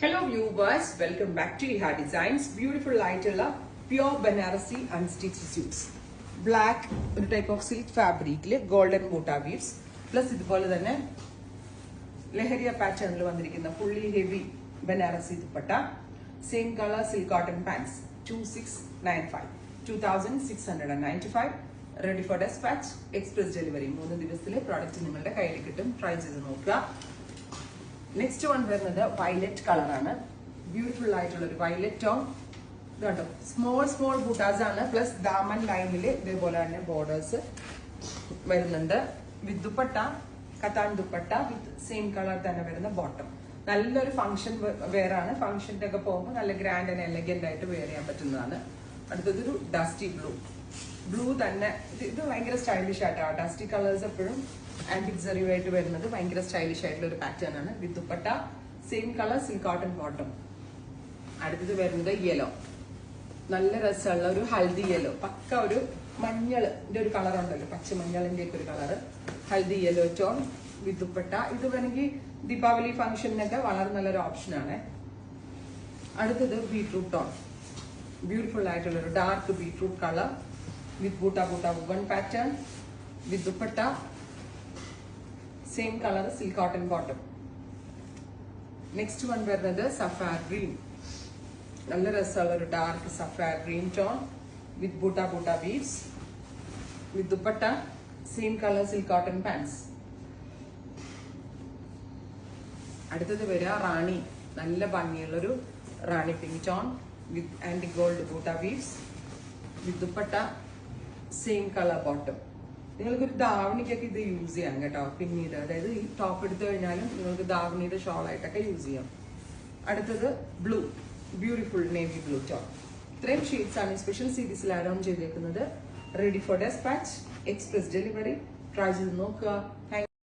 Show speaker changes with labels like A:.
A: Hello viewers, welcome back to Iha Designs. Beautiful ആയിട്ടുള്ള pure Banarasi unstitched suits. Black ഒരു type of silk fabricൽ golden butta weaves plus ഇതുപോലെ തന്നെ ലഹരിയ പാറ്റേണിൽ വന്നിരിക്കുന്ന fully heavy Banarasi dupatta. Same color silk cotton pants 2695 2695 ready for dispatch express delivery 3 ദിവസത്തിലെ product നിങ്ങളുടെ കയ്യിൽ കിട്ടും. ട്രൈ ചെയ്ത് നോക്കുക. നെക്സ്റ്റ് വൺ വരുന്നത് വയലറ്റ് കളറാണ്. ബ്യൂട്ടിഫുൾ ആയിട്ടുള്ള ഒരു വയലറ്റ് ടോൺ കേട്ടോ. സ്മോൾ ബൂട്ടാസ് ആണ്. പ്ലസ് ദാമൻ ലൈനിൽ ഇതേപോലെ തന്നെ ബോർഡേഴ്സ് വരുന്നുണ്ട്. വിത്ത് ദുപ്പട്ട കത്താൻ ദുപ്പട്ട വിത്ത് സെയിം കളർ തന്നെ വരുന്ന ബോട്ടം. നല്ലൊരു ഫംഗ്ഷൻ വെയർ ആണ്. ഫംഗ്ഷൻ്റെ ഒക്കെ പോകുമ്പോൾ നല്ല ഗ്രാൻഡ് ആൻഡ് എലഗന്റ് ആയിട്ട് വെയർ ചെയ്യാൻ പറ്റുന്നതാണ്. അടുത്തതൊരു ഡസ്റ്റി ബ്ലൂ തന്നെ. ഇത് ഭയങ്കര സ്റ്റൈലിഷ് ആയിട്ടാണ്. ഡസ്റ്റി കളേഴ്സ് എപ്പോഴും ആന്റിക് സെറിയുമായിട്ട് വരുന്നത് ഭയങ്കര സ്റ്റൈലിഷ് ആയിട്ടുള്ള ഒരു പാറ്റേൺ ആണ്. With dupatta same colour silk cotton bottom. അടുത്തത് വരുന്നത് യെല്ലോ. നല്ല രസമുള്ള ഒരു ഹൽദി യെല്ലോ. പക്ക ഒരു മഞ്ഞളിന്റെ ഒരു കളർ ഉണ്ടല്ലോ, പച്ചമഞ്ഞളിന്റെ ഒക്കെ ഒരു കളർ. ഹൽദി യെല്ലോ ടോൺ വിത്ത് ദുപ്പട്ട. ഇത് വേണമെങ്കിൽ ദീപാവലി ഫംഗ്ഷനൊക്കെ വളരെ നല്ലൊരു ഓപ്ഷനാണ്. അടുത്തത് ബീട്രൂട്ട് ടോൺ. ബ്യൂട്ടിഫുൾ ആയിട്ടുള്ള ഒരു dark beetroot colour with buta woven pattern with dupatta same colour silk cotton bottom. Next one വരുന്നത് സഫാർ ഗ്രീൻ. നല്ല രസമുള്ള ഒരു dark sapphire green tone with buta weaves with dupatta same colour silk cotton pants. അടുത്തത് വരിക റാണി. നല്ല ഭംഗിയുള്ളൊരു റാണി പിങ്ക് ടോൺ വിത്ത് ആന്റി gold buta weaves with dupatta same colour bottom. നിങ്ങൾക്കൊരു ധാവണിക്കൊക്കെ ഇത് യൂസ് ചെയ്യാം കേട്ടോ. പിന്നീട് അതായത് ഈ ടോപ്പ് എടുത്തു കഴിഞ്ഞാലും നിങ്ങൾക്ക് ധാവണിയുടെ ഷോളായിട്ടൊക്കെ യൂസ് ചെയ്യാം. അടുത്തത് blue. Beautiful navy blue top. ഇത്രയും ഷെയ്ഡ്സ് ആണ് സ്പെഷ്യൽ സീരീസിൽ ആഡ് ഓൺ ചെയ്തേക്കുന്നത്. Ready for dispatch express delivery. Try ചെയ്ത് നോക്കുക.